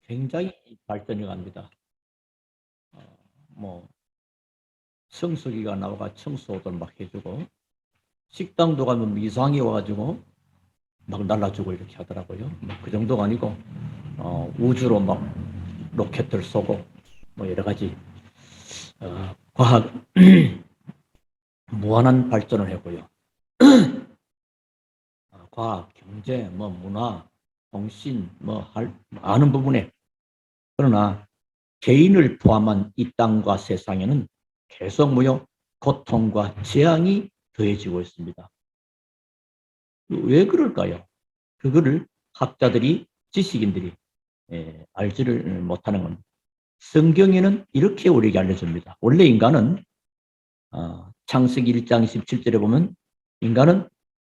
굉장히 발전이 갑니다. 뭐 청소기가 나와가 청소들 막 해주고, 식당도 가면 미상이 와가지고 막 날라주고 이렇게 하더라고요. 그 정도가 아니고 우주로 막 로켓을 쏘고 뭐 여러 가지 과학 무한한 발전을 했고요. 과학, 경제, 뭐 문화, 통신, 뭐 많은 부분에, 그러나 개인을 포함한 이 땅과 세상에는 계속 고통과 재앙이 더해지고 있습니다. 왜 그럴까요? 그거를 학자들이, 지식인들이 알지를 못하는 겁니다. 성경에는 이렇게 우리에게 알려줍니다. 원래 인간은 창세기 1장 27절에 보면 인간은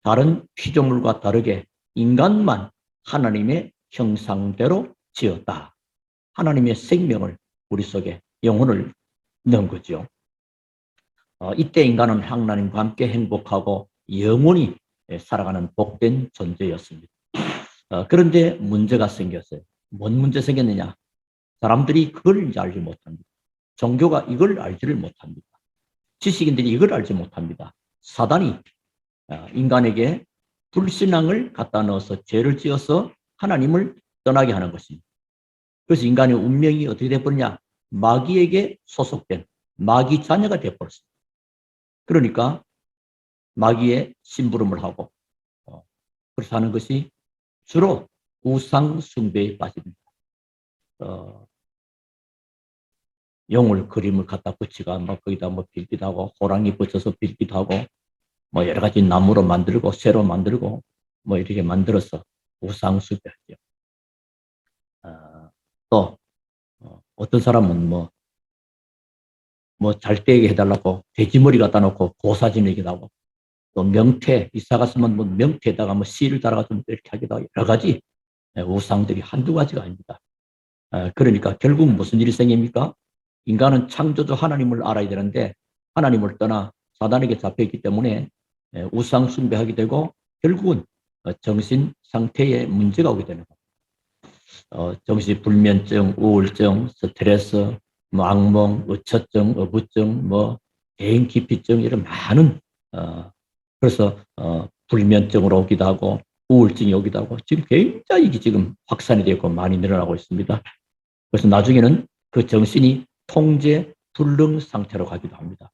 다른 피조물과 다르게 인간만 하나님의 형상대로 지었다. 하나님의 생명을 우리 속에, 영혼을 넣은 거죠. 이때 인간은 하나님과 함께 행복하고 영원히 살아가는 복된 존재였습니다. 그런데 문제가 생겼어요. 뭔 문제 생겼느냐? 사람들이 그걸 이제 알지 못합니다. 종교가 이걸 알지를 못합니다. 지식인들이 이걸 알지 못합니다. 사단이 인간에게 불신앙을 갖다 넣어서 죄를 지어서 하나님을 떠나게 하는 것입니다. 그래서 인간의 운명이 어떻게 되어버리냐? 마귀에게 소속된 마귀 자녀가 되어버렸습니다. 그러니까 마귀의 심부름을 하고 그래서 하는 것이 주로 우상 숭배에 빠집니다. 용을 그림을 갖다 붙이가 뭐 거기다 뭐 빌기도 하고, 호랑이 붙여서 빌기도 하고, 뭐 여러 가지 나무로 만들고 새로 만들고 뭐 이렇게 만들어서 우상 숭배하죠. 또 어떤 사람은 뭐 잘 되게 해달라고 돼지머리 갖다 놓고 고사 지내기도 하고, 또 명태, 이사 갔으면 뭐 명태에다가 뭐 씨를 달아가지고 이렇게 하기도 하고, 여러 가지 우상들이 한두 가지가 아닙니다. 그러니까 결국 무슨 일이 생깁니까? 인간은 창조주 하나님을 알아야 되는데 하나님을 떠나 사단에게 잡혀있기 때문에 우상 숭배하게 되고, 결국은 정신 상태에 문제가 오게 되는 겁니다. 정신 불면증, 우울증, 스트레스, 뭐 악몽, 의처증, 어부증, 뭐 대인 기피증, 이런 많은 그래서 불면증으로 오기도 하고 우울증이 오기도 하고, 지금 굉장히 지금 확산이 되고 많이 늘어나고 있습니다. 그래서 나중에는 그 정신이 통제 불능 상태로 가기도 합니다.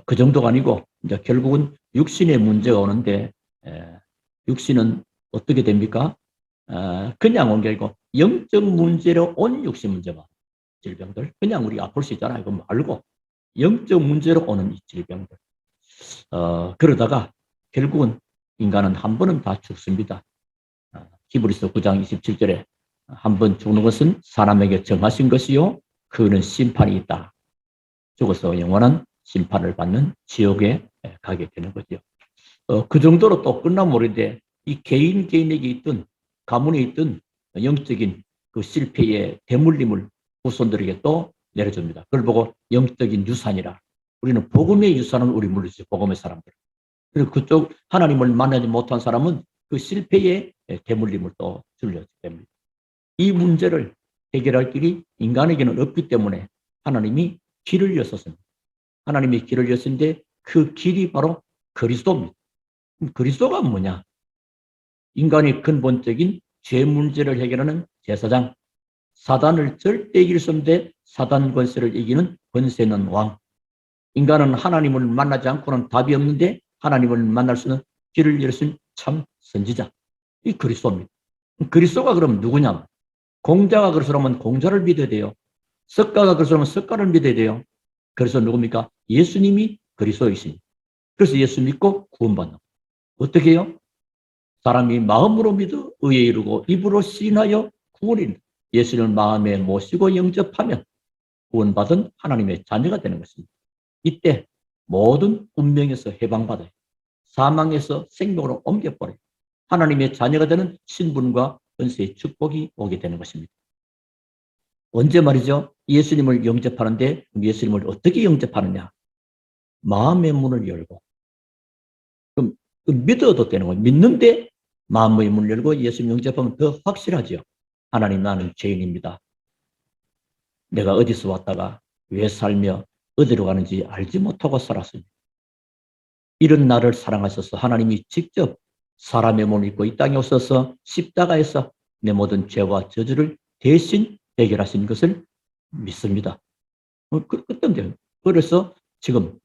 그 정도가 아니고 이제 결국은 육신의 문제가 오는데, 육신은 어떻게 됩니까? 그냥 온 게 아니고 영적 문제로 온 육신 문제가, 질병들, 그냥 우리 아플 수 있잖아요. 이거 말고 영적 문제로 오는 이 질병들. 그러다가 결국은 인간은 한 번은 다 죽습니다. 히브리서 9장 27절에 한 번 죽는 것은 사람에게 정하신 것이요 그는 심판이 있다. 죽어서 영원한 심판을 받는 지옥에 가게 되는 거죠. 그 정도로 또 끝나면 모르는데, 이 개인에게 있던, 가문에 있던 영적인 그 실패의 대물림을 후손들에게 또 내려줍니다. 그걸 보고 영적인 유산이라. 우리는 복음의 유산을 우리 물리죠. 복음의 사람들. 그리고 그쪽 하나님을 만나지 못한 사람은 그 실패의 대물림을 또 줄여주게 됩니다. 이 문제를 해결할 길이 인간에게는 없기 때문에 하나님이 길을 여셨습니다. 하나님이 길을 여신데 그 길이 바로 그리스도입니다. 그리스도가 뭐냐? 인간의 근본적인 죄 문제를 해결하는 제사장, 사단을 절대 이길 수 없는데 사단 권세를 이기는 권세 있는 왕. 인간은 하나님을 만나지 않고는 답이 없는데 하나님을 만날 수 있는 길을 열어준 참 선지자, 이 그리스도입니다. 그리스도가 그럼 누구냐? 공자가 그러면 공자를 믿어야 돼요. 석가가 그러면 석가를 믿어야 돼요. 그래서 누굽니까? 예수님이 그리스도이십니다. 그래서 예수 믿고 구원받는. 어떻게 해요? 사람이 마음으로 믿어 의에 이르고 입으로 시인하여 구원입니다. 예수를 마음에 모시고 영접하면 구원받은 하나님의 자녀가 되는 것입니다. 이때 모든 운명에서 해방받아요. 사망에서 생명으로 옮겨버려요. 하나님의 자녀가 되는 신분과 은혜의 축복이 오게 되는 것입니다. 언제 말이죠? 예수님을 영접하는데 예수님을 어떻게 영접하느냐? 마음의 문을 열고, 그럼 믿어도 되는 거예요. 믿는데 마음의 문을 열고 예수님 영접하면 더 확실하죠. 하나님, 나는 죄인입니다. 내가 어디서 왔다가 왜 살며 어디로 가는지 알지 못하고 살았습니다. 이런 나를 사랑하셔서 하나님이 직접 사람의 몸을 입고 이 땅에 오셔서 십자가에서 내 모든 죄와 저주를 대신 해결하신 것을 믿습니다. 그때인데요. 그래서 지금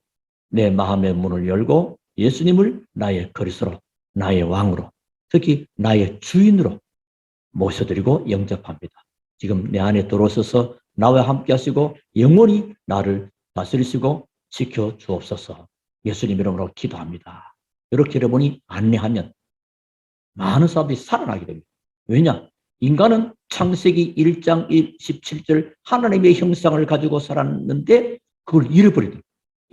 내 마음의 문을 열고 예수님을 나의 그리스도로, 나의 왕으로, 특히 나의 주인으로 모셔드리고 영접합니다. 지금 내 안에 들어오셔서 나와 함께 하시고 영원히 나를 다스리시고 지켜 주옵소서. 예수님 이름으로 기도합니다. 이렇게 여러분이 안내하면 많은 사람들이 살아나게 됩니다. 왜냐? 인간은 창세기 1장 17절 하나님의 형상을 가지고 살았는데 그걸 잃어버리더라고요.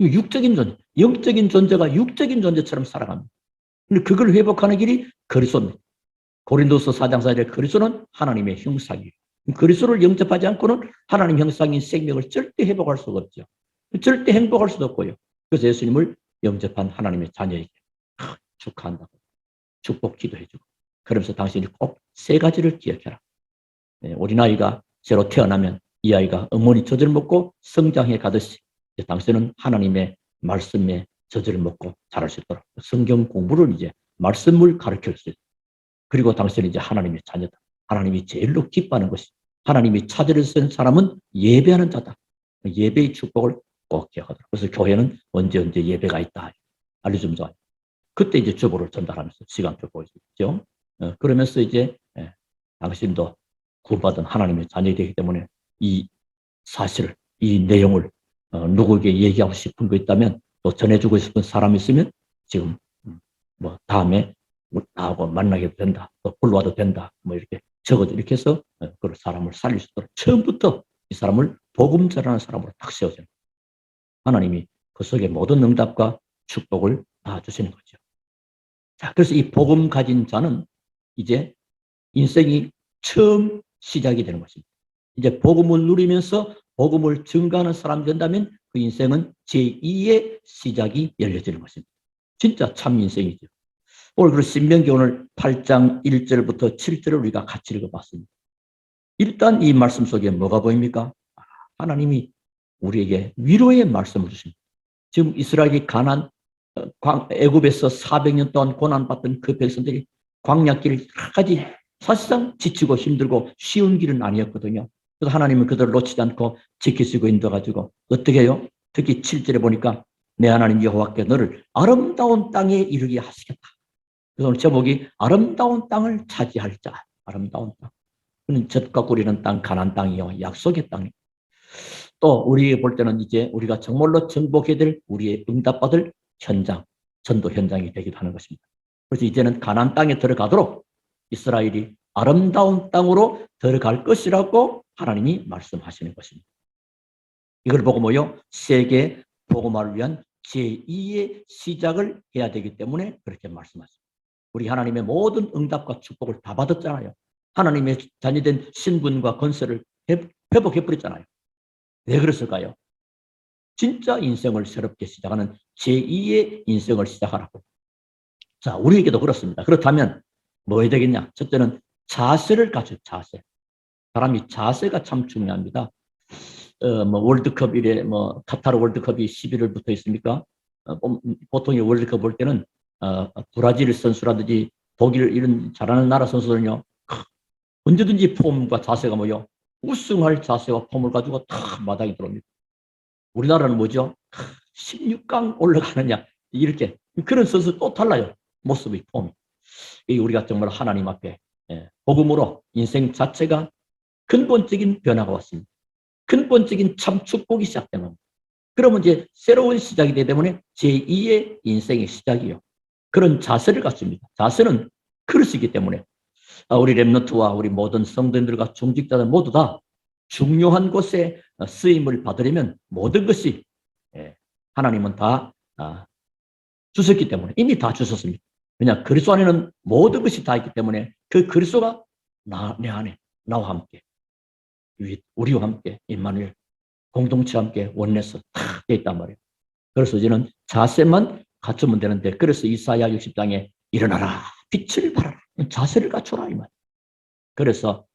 육적인 존재, 영적인 존재가 육적인 존재처럼 살아갑니다. 근데 그걸 회복하는 길이 그리스도입니다. 고린도서 4장 4절에 그리스도는 하나님의 형상이에요. 그리스도를 영접하지 않고는 하나님 형상인 생명을 절대 회복할 수가 없죠. 절대 행복할 수도 없고요. 그래서 예수님을 영접한 하나님의 자녀에게 축하한다고 축복 기도해주고, 그러면서 당신이 꼭 세 가지를 기억해라. 어린아이가 새로 태어나면 이 아이가 어머니 젖을 먹고 성장해 가듯이 당신은 하나님의 말씀에 젖을 먹고 자랄 수 있도록 성경 공부를 이제 말씀을 가르칠 수 있도록, 그리고 당신은 이제 하나님의 자녀다. 하나님이 제일로 기뻐하는 것이, 하나님이 찾으려 쓴 사람은 예배하는 자다. 예배의 축복을 꼭 기억하도록. 그래서 교회는 언제 예배가 있다 알려주면 좋아요. 그때 이제 주보를 전달하면서 시간표 보여주죠. 그러면서 이제 당신도 구원받은 하나님의 자녀이 되기 때문에 이 사실을, 이 내용을 누구에게 얘기하고 싶은 거 있다면, 또 전해주고 싶은 사람이 있으면 지금 뭐 다음에 나하고 만나게 된다, 또 불러와도 된다, 뭐 이렇게 적어줘. 이렇게 해서 그 사람을 살릴 수 있도록 처음부터 이 사람을 복음 전하는 사람으로 딱 세워줘요. 하나님이 그 속에 모든 응답과 축복을 다 주시는 거죠. 자, 그래서 이 복음 가진 자는 이제 인생이 처음 시작이 되는 것입니다. 이제 복음을 누리면서 복음을 증거하는 사람이 된다면 그 인생은 제2의 시작이 열려지는 것입니다. 진짜 참 인생이죠. 오늘 그 신명기 오늘 8장 1절부터 7절을 우리가 같이 읽어봤습니다. 일단 이 말씀 속에 뭐가 보입니까? 하나님이 우리에게 위로의 말씀을 주십니다. 지금 이스라엘이 가나안 애굽에서 400년 동안 고난받던 그 백성들이 광야길을 끝까지 사실상 지치고 힘들고 쉬운 길은 아니었거든요. 그래서 하나님은 그들을 놓치지 않고 지키시고 인도가지고 어떻게 해요? 특히 7절에 보니까 내 하나님 여호와께 너를 아름다운 땅에 이르게 하시겠다. 그래서 오늘 제목이 아름다운 땅을 차지할 자. 아름다운 땅. 그는 젖과 꿀이는 땅, 가나안 땅이요, 약속의 땅이. 또 우리 볼 때는 이제 우리가 정말로 정복해야 될 우리의 응답받을 현장, 전도 현장이 되기도 하는 것입니다. 그래서 이제는 가나안 땅에 들어가도록 이스라엘이 아름다운 땅으로 들어갈 것이라고 하나님이 말씀하시는 것입니다. 이걸 보고 뭐요? 세계 복음화를 위한 제2의 시작을 해야 되기 때문에 그렇게 말씀하십니다. 우리 하나님의 모든 응답과 축복을 다 받았잖아요. 하나님의 자녀된 신분과 건설을 회복해버렸잖아요. 왜 그랬을까요? 진짜 인생을 새롭게 시작하는 제2의 인생을 시작하라고. 자, 우리에게도 그렇습니다. 그렇다면 뭐 해야 되겠냐? 첫째는 자세를 가질 자세. 사람이 자세가 참 중요합니다. 뭐 월드컵 이래 뭐 카타르 월드컵이 11월부터 있습니까? 보통 월드컵 볼 때는 브라질 선수라든지 독일 이런 잘하는 나라 선수들은요, 언제든지 폼과 자세가 뭐요? 우승할 자세와 폼을 가지고 탁 마당에 들어옵니다. 우리나라는 뭐죠? 16강 올라가느냐 이렇게 그런 선수 또 달라요. 모습이 폼이. 우리가 정말 하나님 앞에 복음으로 인생 자체가 근본적인 변화가 왔습니다. 근본적인 참 축복이 시작되는 겁니다. 그러면 이제 새로운 시작이 되기 때문에 제2의 인생의 시작이요. 그런 자세를 갖습니다. 자세는 그릇이기 때문에 우리 랩너트와 우리 모든 성도님들과 중직자들 모두 다 중요한 곳에 쓰임을 받으려면 모든 것이 하나님은 다 주셨기 때문에 이미 다 주셨습니다. 왜냐? 그리스도 안에는 모든 것이 다 있기 때문에 그 그리스도가 내 안에 나와 함께 우리와 함께 임마누엘 공동체와 함께 원내서 다 되어 있단 말이에요. 그래서 이제는 자세만 갖추면 되는데, 그래서 이사야 60장에 일어나라 빛을 발하라 자세를 갖춰라 이 말. 그래서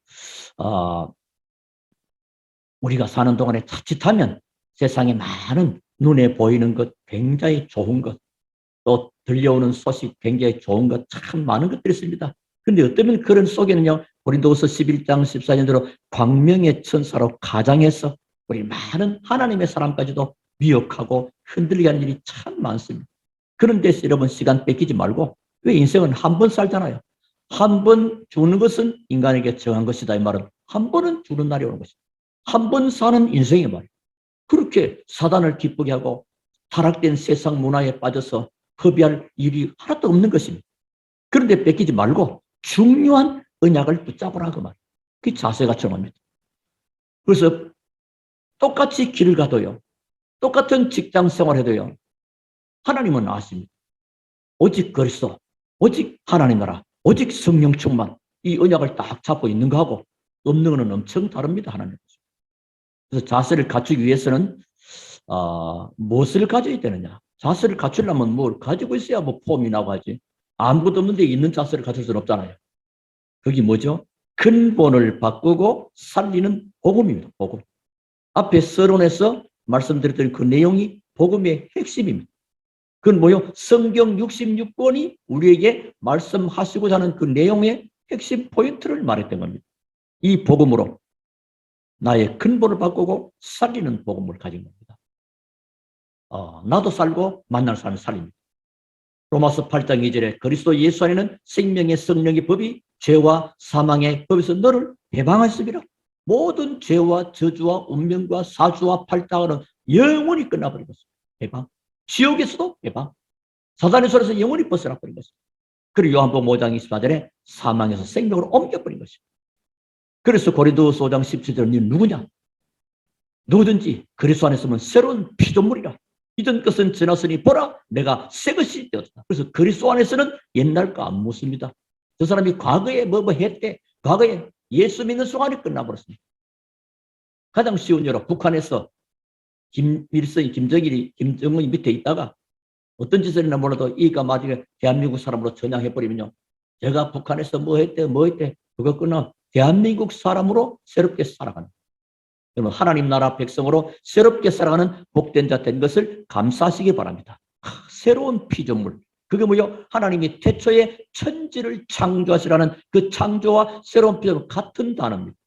우리가 사는 동안에 자칫하면 세상에 많은 눈에 보이는 것, 굉장히 좋은 것, 또 들려오는 소식, 굉장히 좋은 것, 참 많은 것들이 있습니다. 그런데 어쩌면 그런 속에는요, 고린도후서 11장 14절대로 광명의 천사로 가장해서 우리 많은 하나님의 사람까지도 미혹하고 흔들리게 하는 일이 참 많습니다. 그런 데서 여러분 시간 뺏기지 말고, 왜 인생은 한 번 살잖아요. 한 번 죽는 것은 인간에게 정한 것이다. 이 말은 한 번은 죽는 날이 오는 것이다. 한 번 사는 인생의 말이에요. 그렇게 사단을 기쁘게 하고 타락된 세상 문화에 빠져서 허비할 일이 하나도 없는 것입니다. 그런데 뺏기지 말고 중요한 언약을 붙잡으라 그 말이에요. 그게 자세가 중요합니다. 그래서 똑같이 길을 가도요. 똑같은 직장 생활해도요. 하나님은 아십니다. 오직 그리스도, 오직 하나님 나라, 오직 성령 충만, 이 언약을 딱 잡고 있는 거하고 없는 거는 엄청 다릅니다. 하나님. 그래서 자세를 갖추기 위해서는 무엇을 가져야 되느냐? 자세를 갖추려면 뭘 가지고 있어야 뭐 폼이 나고 하지. 아무것도 없는데 있는 자세를 갖출 수는 없잖아요. 그게 뭐죠? 근본을 바꾸고 살리는 복음입니다. 복음. 앞에 서론에서 말씀드렸던 그 내용이 복음의 핵심입니다. 그건 뭐요? 성경 66권이 우리에게 말씀하시고자 하는 그 내용의 핵심 포인트를 말했던 겁니다. 이 복음으로 나의 근본을 바꾸고 살리는 복음을 가진 겁니다. 나도 살고 만날 사람이 살립니다. 로마서 8장 2절에 그리스도 예수 안에는 생명의 성령의 법이 죄와 사망의 법에서 너를 해방하였으리라. 모든 죄와 저주와 운명과 사주와 팔당은 영원히 끝나버린 것입니다. 해방. 지옥에서도 해방. 사단의 손에서 영원히 벗어나 버린 것입니다. 그리고 요한복음 5장 24절에 사망에서 생명으로 옮겨버린 것입니다. 그래서 고린도후서 5장 17절은 네 누구냐? 누구든지 그리스도 안에 있으면 새로운 피조물이라. 이전 것은 지났으니 보라 내가 새 것이 되었다. 그래서 그리스도 안에서는 옛날 거 안 묻습니다. 저 사람이 과거에 뭐 했대. 과거에 예수 믿는 순간이 끝나버렸습니다. 가장 쉬운 예로 북한에서 김일성이, 김정일이, 김정은이 밑에 있다가 어떤 짓을 했나 몰라도 이가 마지막에 대한민국 사람으로 전향해버리면요. 제가 북한에서 뭐 했대. 그거 끝나면 대한민국 사람으로 새롭게 살아가는. 여러분 하나님 나라 백성으로 새롭게 살아가는 복된 자 된 것을 감사하시기 바랍니다. 새로운 피조물. 그게 뭐요? 하나님이 태초에 천지를 창조하시라는 그 창조와 새로운 피조물 같은 단어입니다.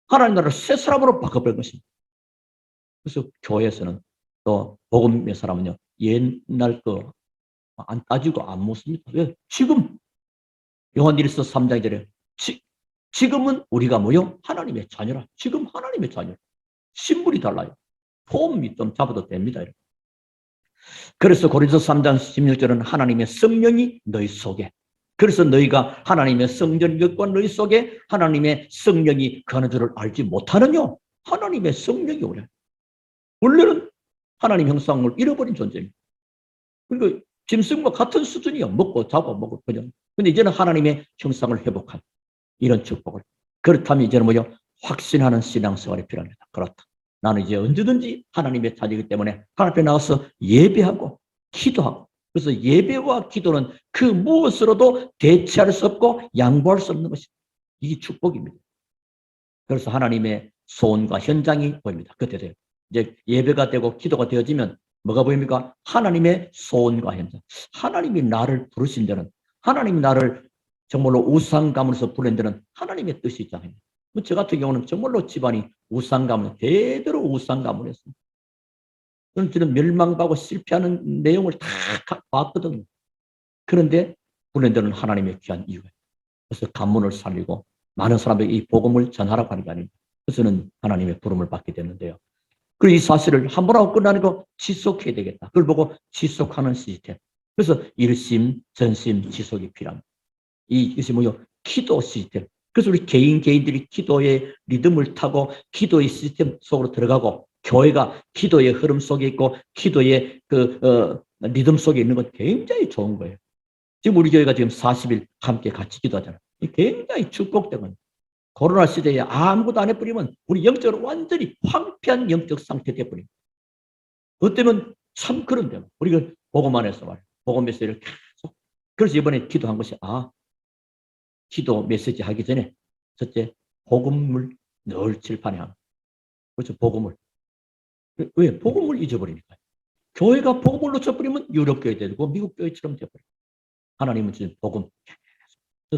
하나님 나라를 새 사람으로 바꿔버린 것입니다. 그래서 교회에서는 또 복음의 사람은요. 옛날 거 안 따지고 안 묻습니다. 왜? 지금 요한일서 3장 2절에 지금은 우리가 뭐요? 하나님의 자녀라. 지금 하나님의 자녀. 신분이 달라요. 폼이 좀 잡아도 됩니다. 그래서 고린도서 3장 16절은 하나님의 성령이 너희 속에. 그래서 너희가 하나님의 성전력과 너희 속에 하나님의 성령이 거하는 줄을 알지 못하느냐? 하나님의 성령이 오래. 원래는 하나님 형상을 잃어버린 존재입니다. 그러니까 짐승과 같은 수준이요. 먹고 자고 먹고 그냥. 근데 이제는 하나님의 형상을 회복한 이런 축복을. 그렇다면 이제는 뭐죠? 확신하는 신앙생활이 필요합니다. 그렇다. 나는 이제 언제든지 하나님의 자녀이기 때문에 하나님 앞에 나와서 예배하고 기도하고. 그래서 예배와 기도는 그 무엇으로도 대체할 수 없고 양보할 수 없는 것입니다. 이게 축복입니다. 그래서 하나님의 소원과 현장이 보입니다. 그때 이제 예배가 되고 기도가 되어지면 뭐가 보입니까? 하나님의 소원과 현장. 하나님이 나를 부르신 데는, 하나님이 나를 정말로 우상 가문에서 부른 데는 하나님의 뜻이 있잖아요. 저 같은 경우는 정말로 집안이 우상 가문, 대대로 우상 가문이었습니다. 저는 멸망하고 실패하는 내용을 다 봤거든요. 그런데 부른 데는 하나님의 귀한 이유예요. 그래서 가문을 살리고 많은 사람에게 이 복음을 전하라고 하는 게 아닙니다. 그래서는 하나님의 부름을 받게 되는데요. 그리고 이 사실을 한 번 하고 끝나는 거 지속해야 되겠다. 그걸 보고 지속하는 시스템. 그래서 일심, 전심, 지속이 필요합니다. 이것이 뭐요? 기도 시스템. 그래서 우리 개인들이 기도의 리듬을 타고 기도의 시스템 속으로 들어가고 교회가 기도의 흐름 속에 있고 기도의 리듬 속에 있는 건 굉장히 좋은 거예요. 지금 우리 교회가 지금 40일 함께 같이 기도하잖아요. 굉장히 축복된 겁니다. 코로나 시대에 아무것도 안 해버리면 우리 영적으로 완전히 황폐한 영적 상태 돼버립니다. 그때면 참 그런데요. 우리가 복음만 해서 말이에요. 복음 메시지를 계속. 그래서 이번에 기도한 것이 기도 메시지 하기 전에 첫째 복음을 늘 칠판에 하는. 그렇죠. 복음을. 왜? 복음을 잊어버리니까요. 교회가 복음을 놓쳐버리면 유럽교회 되고 미국 교회처럼 되어버려요. 하나님은 지금 복음.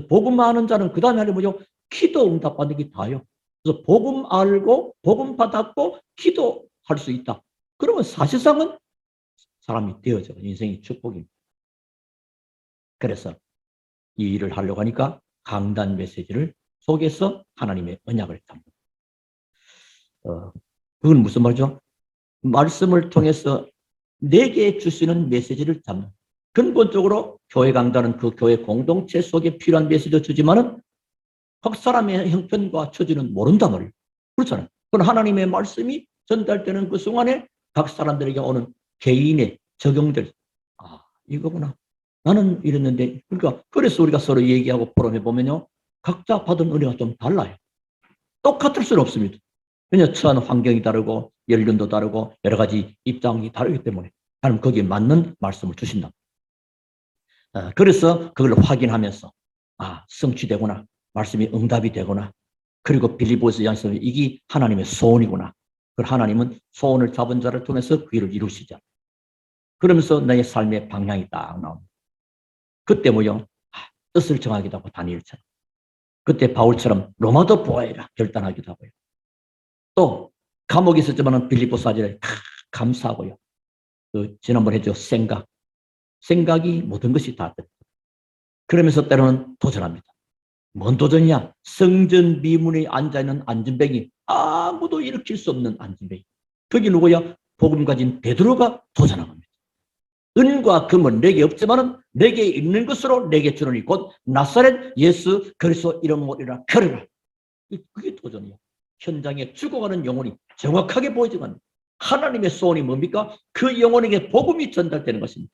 복음 아는 자는 그 다음에 하는 뭐죠? 기도 응답받는 게 다요. 그래서 복음 알고 복음 받았고 기도할 수 있다. 그러면 사실상은 사람이 되어져. 인생이 축복입니다. 그래서 이 일을 하려고 하니까 강단 메시지를 속에서 하나님의 언약을 담는. 그건 무슨 말이죠? 말씀을 통해서 내게 주시는 메시지를 담는. 근본적으로 교회 강단은 그 교회 공동체 속에 필요한 메시지를 주지만은 각 사람의 형편과 처지는 모른단 말이에요. 그렇잖아요. 그건 하나님의 말씀이 전달되는 그 순간에 각 사람들에게 오는 개인의 적용될, 아, 이거구나. 나는 이랬는데, 그러니까, 그래서 우리가 서로 얘기하고 포럼해보면요. 각자 받은 은혜가 좀 달라요. 똑같을 수는 없습니다. 왜냐, 처한 환경이 다르고, 연륜도 다르고, 여러 가지 입장이 다르기 때문에, 하나님 거기에 맞는 말씀을 주신다. 그래서 그걸 확인하면서, 아, 성취되구나. 말씀이 응답이 되구나. 그리고 빌립보서 양에서 이게 하나님의 소원이구나. 그 하나님은 소원을 잡은 자를 통해서 그 일을 이루시자. 그러면서 나의 삶의 방향이 딱 나옵니다. 그때 뭐요? 뜻을 정하기도 하고 다니엘처럼. 그때 바울처럼 로마도 보아야라 결단하기도 하고요. 또 감옥에 있었지만 빌립보 사절에 감사하고요. 지난번에 했죠. 생각이 모든 것이 다 됐다. 그러면서 때로는 도전합니다. 뭔 도전이냐? 성전 미문에 앉아있는 안진뱅이, 아무도 일으킬 수 없는 안진뱅이. 그게 누구야? 복음 가진 베드로가 도전한 겁니다. 은과 금은 내게 없지만은 내게 있는 것으로 내게 주노니 곧 나사렛 예수 그리스도 이름으로 걸으라. 그게 도전이야. 현장에 죽어가는 영혼이 정확하게 보이지만 하나님의 소원이 뭡니까? 그 영혼에게 복음이 전달되는 것입니다.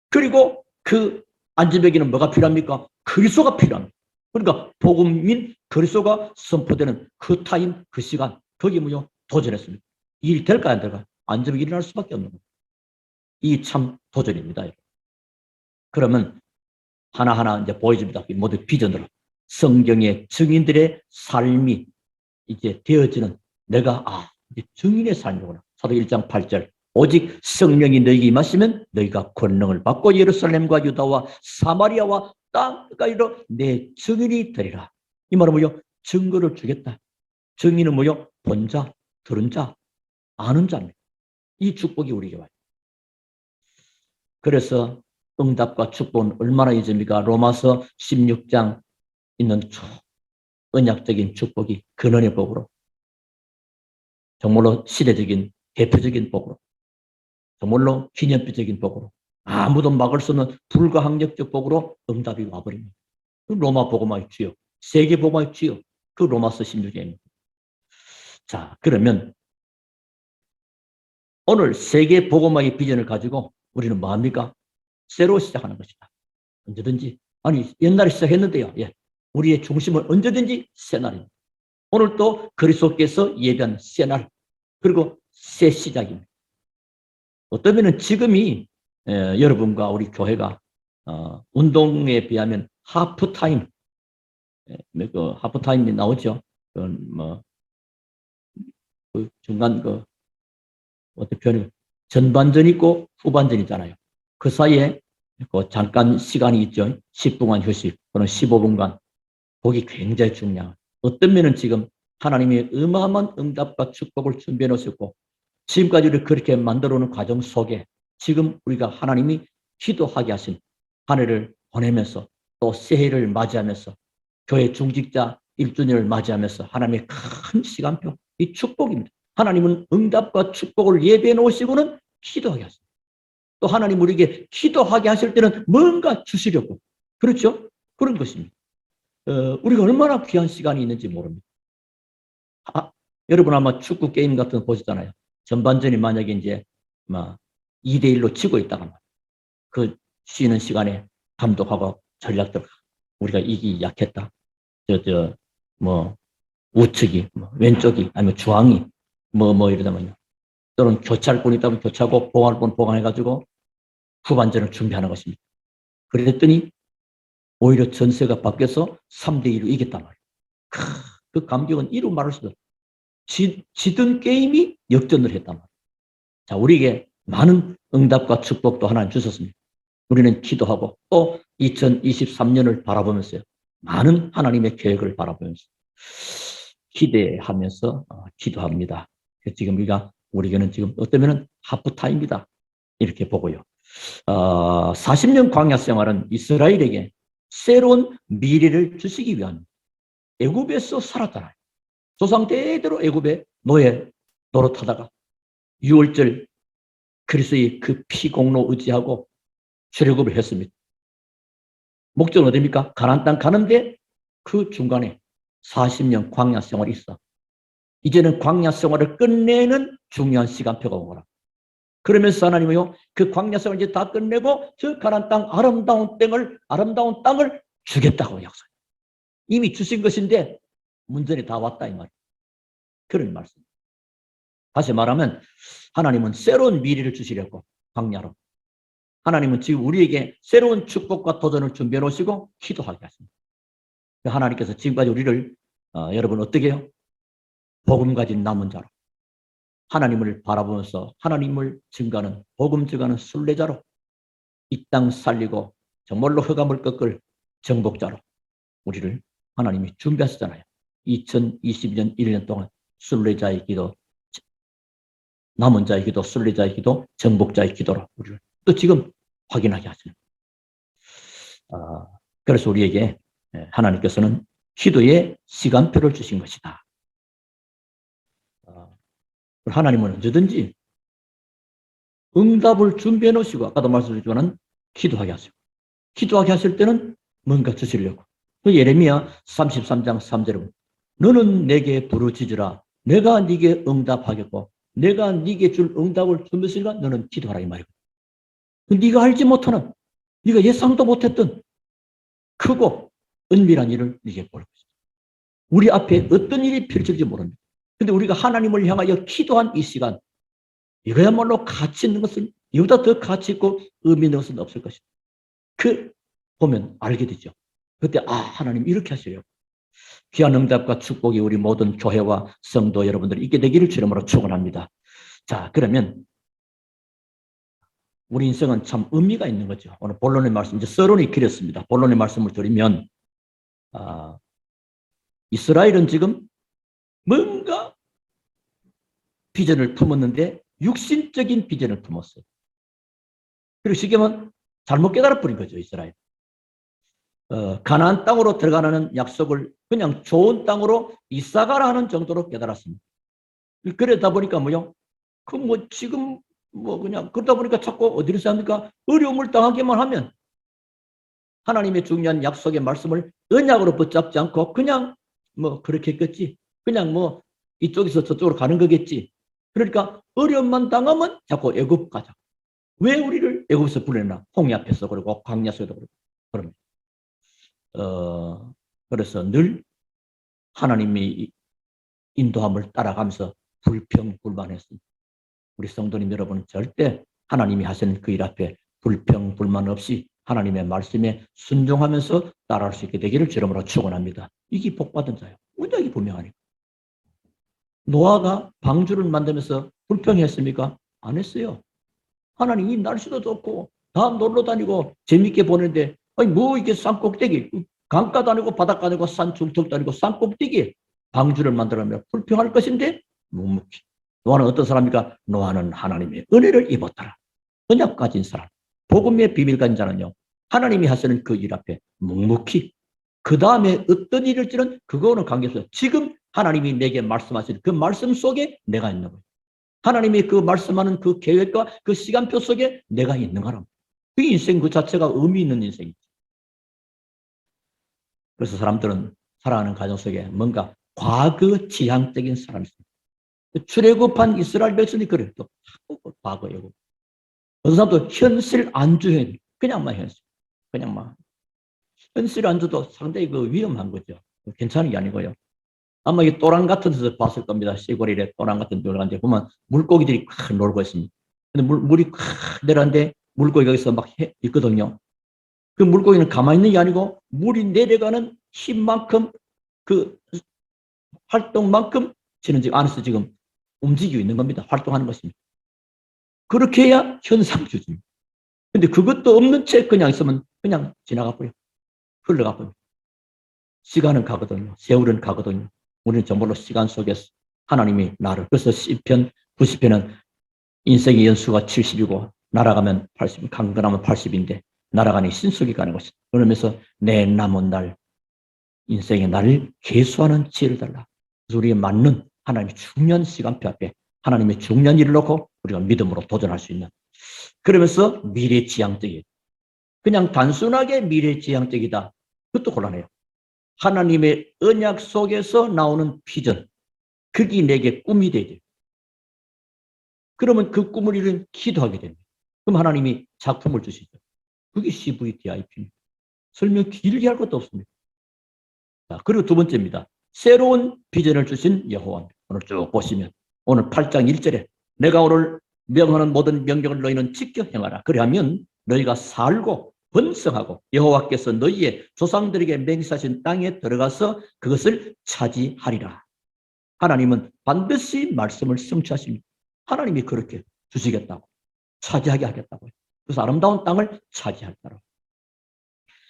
그리고 그 안진뱅이는 뭐가 필요합니까? 그리스도가 필요합니다. 그러니까 복음인 그리스도가 선포되는 그 타임, 그 시간, 거기 뭐요? 도전했습니다. 일이 될까 안 될까? 안진뱅이 일어날 수밖에 없는 거예요. 이 참 도전입니다. 그러면 하나하나 이제 보여줍니다. 모두 비전으로. 성경의 증인들의 삶이 이제 되어지는 내가, 이제 증인의 삶이구나. 사도 1장 8절. 오직 성령이 너희에게 임하시면 너희가 권능을 받고 예루살렘과 유다와 사마리아와 땅 끝까지로 내 증인이 되리라. 이 말은 뭐요? 증거를 주겠다. 증인은 뭐요? 본 자, 들은 자, 아는 자입니다. 이 축복이 우리에게 와요. 그래서 응답과 축복은 얼마나 이점입니까? 로마서 16장 있는 언약적인 축복이 근원의 복으로, 정말로 시대적인 대표적인 복으로, 정말로 기념비적인 복으로, 아무도 막을 수 없는 불가항력적 복으로 응답이 와버립니다. 그 로마 복음화의 주요, 세계 복음화의 주요, 그 로마서 16장입니다. 자, 그러면 오늘 세계 복음화의 비전을 가지고 우리는 뭐합니까? 새로 시작하는 것이다. 언제든지. 아니, 옛날에 시작했는데요. 예. 우리의 중심은 언제든지 새날입니다. 오늘 또 그리스도께서 예배한 새날, 그리고 새 시작입니다. 어떤 면은 지금이 여러분과 우리 교회가 운동에 비하면 하프타임, 그 하프타임이 나오죠. 그 중간 어떤 표현이 전반전 있고 후반전 있잖아요. 그 사이에 잠깐 시간이 있죠. 10분간 휴식 또는 15분간. 그게 굉장히 중요한. 어떤 면은 지금 하나님이 어마어마한 응답과 축복을 준비해 놓으셨고 지금까지 우리를 그렇게 만들어 놓은 과정 속에 지금 우리가 하나님이 기도하게 하신 한 해를 보내면서 또 새해를 맞이하면서 교회 중직자 1주년을 맞이하면서 하나님의 큰 시간표, 이 축복입니다. 하나님은 응답과 축복을 예배해 놓으시고는 기도하게 하십니다. 또 하나님 우리에게 기도하게 하실 때는 뭔가 주시려고. 그렇죠? 그런 것입니다. 우리가 얼마나 귀한 시간이 있는지 모릅니다. 여러분 아마 축구 게임 같은 거 보시잖아요. 전반전이 만약에 이제 막 2대1로 치고 있다가 그 쉬는 시간에 감독하고 전략들 우리가 이기 약했다. 뭐 우측이 왼쪽이 아니면 중앙이 이러다면요. 또는 교차할 있다면 교차하고 보강할 분 보강해가지고 후반전을 준비하는 것입니다. 그랬더니 오히려 전세가 바뀌어서 3대2로 이겼단 말이에요. 그 감격은 이루 말할 수 없어. 지던 게임이 역전을 했단 말이에요. 자, 우리에게 많은 응답과 축복도 하나님 주셨습니다. 우리는 기도하고 또 2023년을 바라보면서요. 많은 하나님의 계획을 바라보면서 기대하면서 기도합니다. 지금 우리에게는 지금 어쩌면 하프타임이다. 이렇게 보고요. 40년 광야 생활은 이스라엘에게 새로운 미래를 주시기 위한 애굽에서 살았잖아요. 조상 대대로 애굽의 노예 노릇하다가 6월절 그리스도의 그 피공로 의지하고 출애굽을 했습니다. 목적은 어디입니까? 가나안 땅 가는데 그 중간에 40년 광야 생활이 있어. 이제는 광야 생활을 끝내는 중요한 시간표가 온 거라. 그러면서 하나님이요, 그 광야 생활을 이제 다 끝내고 저 가나안 땅 아름다운 땅을 주겠다고 약속. 이미 주신 것인데 문제는 다 왔다 이 말이에요. 그런 말씀. 다시 말하면 하나님은 새로운 미래를 주시려고 광야로. 하나님은 지금 우리에게 새로운 축복과 도전을 준비해 놓으시고 기도하게 하십니다. 하나님께서 지금까지 우리를 여러분 어떻게 해요? 복음 가진 남은 자로 하나님을 바라보면서 하나님을 증가하는 복음 증가하는 순례자로 이 땅 살리고 정말로 흑암을 꺾을 정복자로 우리를 하나님이 준비하시잖아요. 2020년 1년 동안 순례자의 기도, 남은 자의 기도, 순례자의 기도, 정복자의 기도로 우리를 또 지금 확인하게 하시는. 그래서 우리에게 하나님께서는 기도의 시간표를 주신 것이다. 하나님은 언제든지 응답을 준비해 놓으시고 아까도 말씀드렸지만 기도하게 하시고 기도하게 하실 때는 뭔가 주시려고. 예레미야 33장 3절에 너는 내게 부르짖으라 내가 네게 응답하겠고 내가 네게 줄 응답을 준비했으니까 너는 기도하라 이 말이고. 네가 알지 못하는 네가 예상도 못했던 크고 은밀한 일을 네게 볼 것이다. 우리 앞에 어떤 일이 펼쳐질지 모릅니다. 근데 우리가 하나님을 향하여 기도한 이 시간 이거야말로 가치 있는 것은 이보다 더 가치 있고 의미 있는 것은 없을 것이다. 보면 알게 되죠. 그때 하나님 이렇게 하시려고. 귀한 응답과 축복이 우리 모든 교회와 성도 여러분들이 있게 되기를 주님으로 축원합니다. 자, 그러면 우리 인생은 참 의미가 있는 거죠. 오늘 본론의 말씀, 이제 서론이 길었습니다. 본론의 말씀을 드리면 이스라엘은 지금 뭔가 비전을 품었는데 육신적인 비전을 품었어요. 그리고 쉽게 말하면 잘못 깨달아버린 거죠, 이스라엘. 가나안 땅으로 들어가는 약속을 그냥 좋은 땅으로 이사가라 하는 정도로 깨달았습니다. 그러다 보니까 지금 그냥 그러다 보니까 자꾸 어디로 합니까? 어려움을 당하기만 하면 하나님의 중요한 약속의 말씀을 언약으로 붙잡지 않고 그냥 그렇게 했겠지. 그냥 이쪽에서 저쪽으로 가는 거겠지. 그러니까 어려움만 당하면 자꾸 애굽 가자. 왜 우리를 애굽에서 불러내나? 홍해 앞에서 그러고 광야에서도 그러고 그럽니다. 그래서 늘 하나님의 인도함을 따라가면서 불평불만했습니다. 우리 성도님 여러분은 절대 하나님이 하시는 그 일 앞에 불평불만 없이 하나님의 말씀에 순종하면서 따라할 수 있게 되기를 주름으로 축원합니다. 이게 복받은 자예요. 문장이 분명하니까. 노아가 방주를 만들면서 불평했습니까? 안 했어요. 하나님이 날씨도 좋고 다 놀러 다니고 재밌게 보는데 이게 산꼭대기 강가도 아니고 바닷가 아니고 산 중턱도 아니고 산꼭대기 방주를 만들면 불평할 것인데 묵묵히. 노아는 어떤 사람입니까? 노아는 하나님의 은혜를 입었더라. 언약 가진 사람. 복음의 비밀 가진 자는요. 하나님이 하시는 그 일 앞에 묵묵히 그 다음에 어떤 일일지는 그거는 관계없어요. 지금 하나님이 내게 말씀하시는 그 말씀 속에 내가 있는 거예요. 하나님이 그 말씀하는 그 계획과 그 시간표 속에 내가 있는 거랍니다. 그 인생 그 자체가 의미 있는 인생이죠. 그래서 사람들은 살아가는 과정 속에 뭔가 과거 지향적인 사람이 있습니다. 출애굽한 이스라엘 백성이 그래요. 또 과거에 어떤 사람도 현실 안주해 그냥만 현실. 그냥만. 현실 안주도 상당히 위험한 거죠. 괜찮은 게 아니고요. 아마 이 또랑 같은 데서 봤을 겁니다. 시골에 또랑 같은 데 올라가는데 보면 물고기들이 콱 놀고 있습니다. 근데 물이 콱 내려가는데 물고기가 여기서 막 있거든요. 그 물고기는 가만히 있는 게 아니고 물이 내려가는 힘만큼 그 활동만큼 저는 지금 안에서 지금 움직이고 있는 겁니다. 활동하는 것입니다. 그렇게 해야 현상주의입니다. 근데 그것도 없는 채 그냥 있으면 그냥 지나가 버려. 흘러가 버려. 시간은 가거든요. 세월은 가거든요. 우리는 정말로 시간 속에서 하나님이 나를. 그래서 시편 90편은 인생의 연수가 70이고 날아가면 80, 강건하면 80인데 날아가니 신속히 가는 것이다. 그러면서 내 남은 날 인생의 나를 계수하는 지혜를 달라. 그래서 우리에 맞는 하나님의 중요한 시간표 앞에 하나님의 중요한 일을 놓고 우리가 믿음으로 도전할 수 있는, 그러면서 미래지향적이에요. 그냥 단순하게 미래지향적이다. 그것도 곤란해요. 하나님의 언약 속에서 나오는 비전, 그게 내게 꿈이 되죠. 그러면 그 꿈을 이룬 기도하게 됩니다. 그럼 하나님이 작품을 주시죠. 그게 CVDIP입니다. 설명 길게 할 것도 없습니다. 자, 그리고 두 번째입니다. 새로운 비전을 주신 여호와입니다. 오늘 쭉 보시면 오늘 8장 1절에 내가 오늘 명하는 모든 명령을 너희는 지켜 행하라. 그리하면 너희가 살고 번성하고 여호와께서 너희의 조상들에게 맹세하신 땅에 들어가서 그것을 차지하리라. 하나님은 반드시 말씀을 성취하십니다. 하나님이 그렇게 주시겠다고, 차지하게 하겠다고. 그래서 아름다운 땅을 차지하겠다고.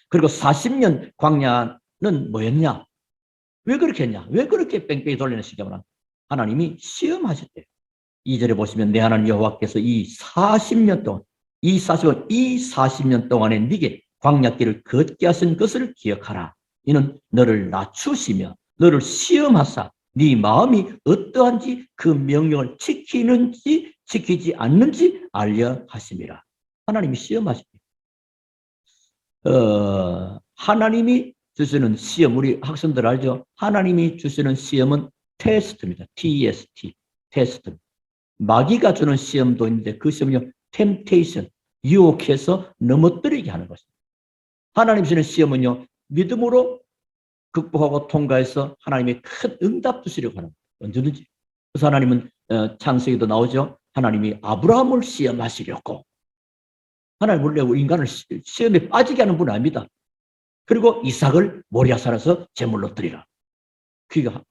그리고 40년 광야는 뭐였냐? 왜 그렇게 했냐? 왜 그렇게 뺑뺑이 돌리는 시점을 하나님이 시험하셨대요. 2절에 보시면 내 하나님 여호와께서 이 40년 동안, 이 40년 동안에 네게 광야길을 걷게 하신 것을 기억하라. 이는 너를 낮추시며 너를 시험하사 네 마음이 어떠한지 그 명령을 지키는지 지키지 않는지 알려 하심이라. 하나님이 시험하십니다. 하나님이 주시는 시험, 우리 학생들 알죠? 하나님이 주시는 시험은 테스트입니다. TST, 테스트. 마귀가 주는 시험도 있는데 그 시험은요, 템테이션, 유혹해서 넘어뜨리게 하는 것입니다. 하나님 주시는 시험은요, 믿음으로 극복하고 통과해서 하나님의 큰 응답 주시려고 하는 거예요. 언제든지. 그래서 하나님은 창세기도 나오죠. 하나님이 아브라함을 시험하시려고. 하나님 원래 인간을 시험에 빠지게 하는 분은 아닙니다. 그리고 이삭을 모리아산에서 제물로 드리라. 그러니까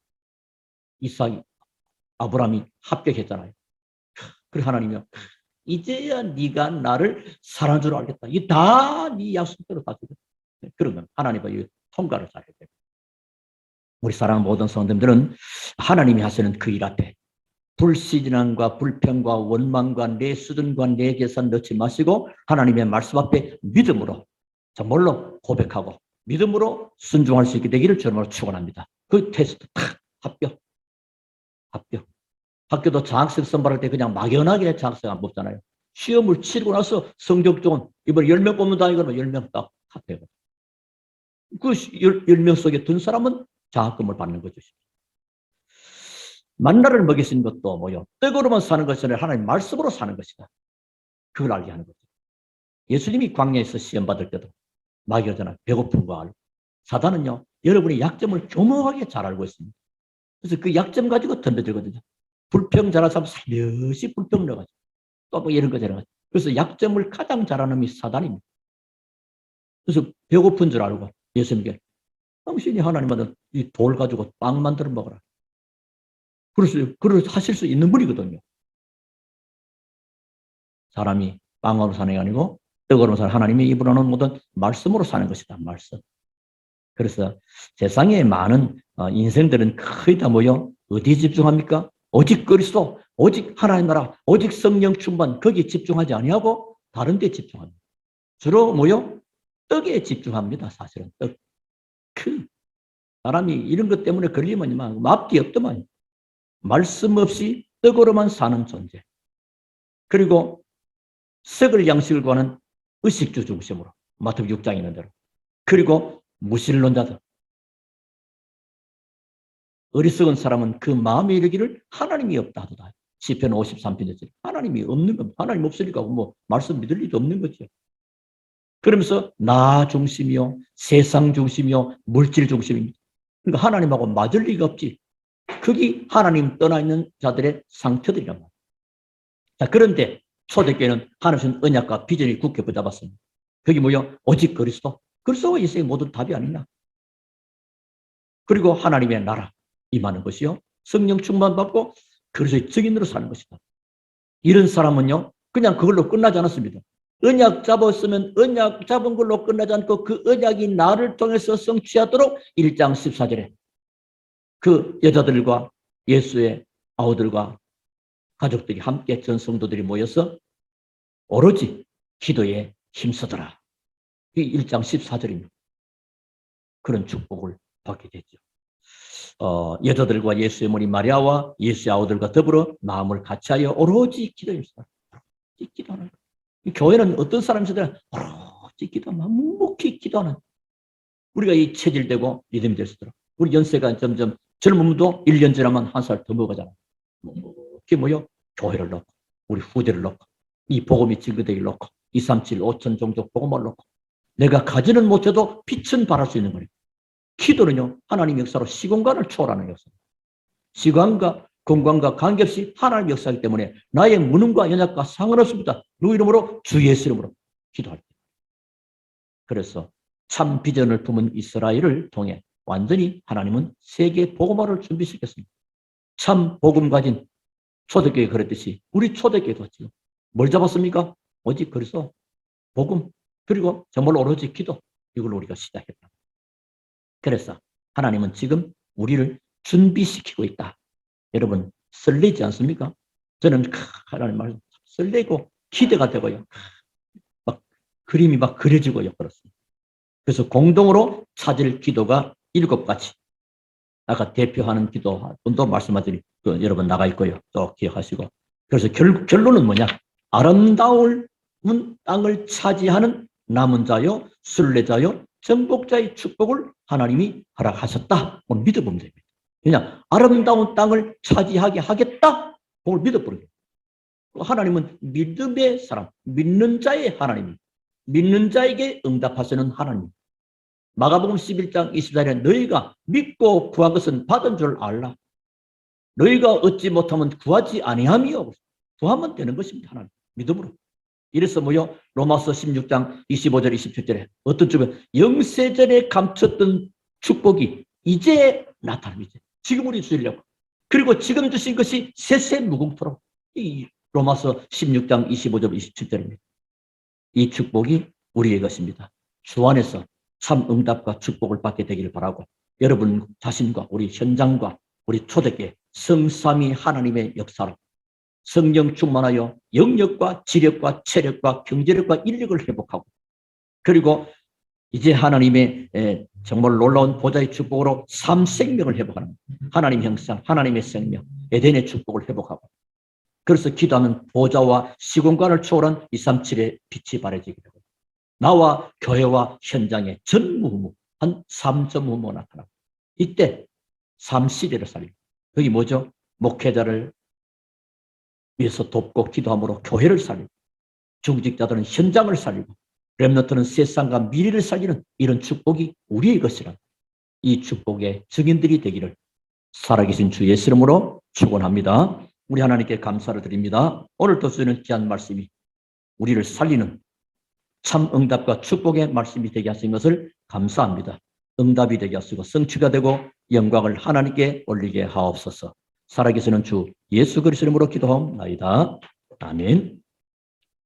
이삭이 아브라함이 합격했잖아요. 그리고 하나님이요, 이제야 네가 나를 사랑하는 줄 알겠다. 이게 다 네 약속대로 다 주고. 그러면 하나님과 통과를 잘해야 돼요. 우리 사랑하는 모든 성도님들은 하나님이 하시는 그 일 앞에 불신앙과 불평과 원망과 내 수준과 내 계산 넣지 마시고 하나님의 말씀 앞에 믿음으로 정말로 고백하고 믿음으로 순종할 수 있게 되기를 주님으로 축원합니다. 그 테스트 탁 합격. 학교도 장학생 선발할 때 그냥 막연하게 장학생 안 뽑잖아요. 시험을 치르고 나서 성적 좋은, 이번에 10명 뽑는다 이거는 10명 딱 합격. 그 10명 속에 든 사람은 장학금을 받는 거죠. 만나를 먹이신 것도 뭐요? 떡으로만 사는 것이 아니라 하나님 말씀으로 사는 것이다. 그걸 알게 하는 거죠. 예수님이 광야에서 시험 받을 때도 마귀가 배고픈 거 알고, 사단은요, 여러분의 약점을 교묘하게 잘 알고 있습니다. 그래서 그 약점 가지고 덤벼들거든요. 불평 잘하는 사람 살며시 불평 넣어가지고 또 뭐 이런 거 저런 거. 그래서 약점을 가장 잘하는 놈이 사단입니다. 그래서 배고픈 줄 알고 예수님께 당신이 하나님한테 이 돌 가지고 빵 만들어 먹어라. 그래서 하실 수 있는 분이거든요. 사람이 빵으로 사는 게 아니고 떡으로 사는, 하나님의 입으로 나오는 모든 말씀으로 사는 것이다. 말씀. 그래서 세상에 많은 인생들은 거의 다 뭐요? 어디에 집중합니까? 오직 그리스도, 오직 하나님 나라, 오직 성령 충만, 거기에 집중하지 아니하고 다른 데 집중합니다. 주로 뭐요? 떡에 집중합니다. 사실은 떡. 사람이 이런 것 때문에 걸리면 앞뒤 없더만. 말씀 없이 떡으로만 사는 존재. 그리고 썩을 양식을 구하는 의식주 중심으로 마태복음 6장에 있는 대로. 그리고 무신론자들. 어리석은 사람은 그 마음에 이르기를 하나님이 없다 하도다. 시편 53편이죠. 하나님이 없는 겁니다. 하나님 없으니까 뭐 말씀 믿을 리도 없는 거죠. 그러면서 나 중심이요, 세상 중심이요, 물질 중심입니다. 그러니까 하나님하고 맞을 리가 없지. 그게 하나님 떠나 있는 자들의 상태들이란 말이에요. 자, 그런데 초대교회는 하나님 언약과 비전이 굳게 붙잡았습니다. 그게 뭐요? 오직 그리스도. 그리스도가 인생의 모든 답이 아니냐. 그리고 하나님의 나라 임하는 것이요. 성령 충만 받고 그리스도의 증인으로 사는 것이다. 이런 사람은요, 그냥 그걸로 끝나지 않았습니다. 언약 잡았으면 언약 잡은 걸로 끝나지 않고 그 언약이 나를 통해서 성취하도록 1장 14절에 그 여자들과 예수의 아우들과 가족들이 함께 전 성도들이 모여서 오로지 기도에 힘쓰더라. 이 1장 14절입니다. 그런 축복을 받게 됐죠. 여자들과 예수의 어머니 마리아와 예수의 아우들과 더불어 마음을 같이하여 오로지 기도에 힘쓰더라. 기도하는 거예요. 교회는 어떤 사람이든 오로지 기도하면 묵묵히 기도하는, 우리가 이 체질되고 리듬이 될 수 있도록 우리 연세가 점점 젊음도 1년 지나면 한 살 더 먹어잖아. 그게 뭐요? 교회를 넣고 우리 후대를 넣고 이 복음이 증거되기를 넣고 237, 5천 종족 복음을 넣고 내가 가지는 못해도 빛은 발할 수 있는 거예요. 기도는요, 하나님 역사로 시공간을 초월하는 역사. 시간과 공간과 관계없이 하나님 역사이기 때문에 나의 무능과 연약과 상관없습니다. 누구 이름으로? 주 예수 이름으로 기도할 때. 그래서 참 비전을 품은 이스라엘을 통해 완전히 하나님은 세계 복음화를 준비시켰습니다. 참 복음 가진 초대교회 그랬듯이 우리 초대교회도 지금 뭘 잡았습니까? 오직 그래서 복음 그리고 정말 오로지 기도, 이걸 우리가 시작했다. 그래서 하나님은 지금 우리를 준비시키고 있다. 여러분 설레지 않습니까? 저는 하나님 말 설레고 기대가 되고요. 막 그림이 막 그려지고요. 그렇습니다. 그래서 공동으로 찾을 기도가 7가지. 아까 대표하는 기도 분도 말씀하더니 여러분 나가 있고요. 또 기억하시고. 그래서 결론은 뭐냐? 아름다운 땅을 차지하는 남은 자요, 순례자요, 정복자의 축복을 하나님이 허락하셨다. 그걸 믿어보면 됩니다. 그냥 아름다운 땅을 차지하게 하겠다. 그걸 믿어버려요. 하나님은 믿음의 사람, 믿는 자의 하나님, 믿는 자에게 응답하시는 하나님. 마가복음 11장 24절에 너희가 믿고 구한 것은 받은 줄 알라. 너희가 얻지 못하면 구하지 아니하며 구하면 되는 것입니다. 하나님 믿음으로. 이래서 뭐요? 로마서 16장 25절 27절에 어떤 쪽은 영세전에 감췄던 축복이 이제 나타납니다. 지금 우리 주시려고. 그리고 지금 주신 것이 세세무궁토록. 이 로마서 16장 25절 27절입니다. 이 축복이 우리의 것입니다. 주 안에서 참 응답과 축복을 받게 되기를 바라고 여러분 자신과 우리 현장과 우리 초대교회 성삼위 하나님의 역사로 성령 충만하여 영력과 지력과 체력과 경제력과 인력을 회복하고 그리고 이제 하나님의 정말 놀라운 보좌의 축복으로 삼생명을 회복하는 하나님 형상, 하나님의 생명, 에덴의 축복을 회복하고 그래서 기도하면 보좌와 시공간을 초월한 237의 빛이 발해지게 되고 나와 교회와 현장에 전무후무한 3.5모 나타나고 이때 3시대를 살리고 그게 뭐죠? 목회자를 위해서 돕고 기도함으로 교회를 살리고 중직자들은 현장을 살리고 렘넌트는 세상과 미래를 살리는 이런 축복이 우리의 것이라 이 축복의 증인들이 되기를 살아계신 주 예수 이름으로 축원합니다. 우리 하나님께 감사를 드립니다. 오늘도 주는 귀한 말씀이 우리를 살리는 참 응답과 축복의 말씀이 되게 하신 것을 감사합니다. 응답이 되게 하시고 성취가 되고 영광을 하나님께 올리게 하옵소서. 살아계시는 주 예수 그리스도 이름으로 기도하옵나이다. 아멘.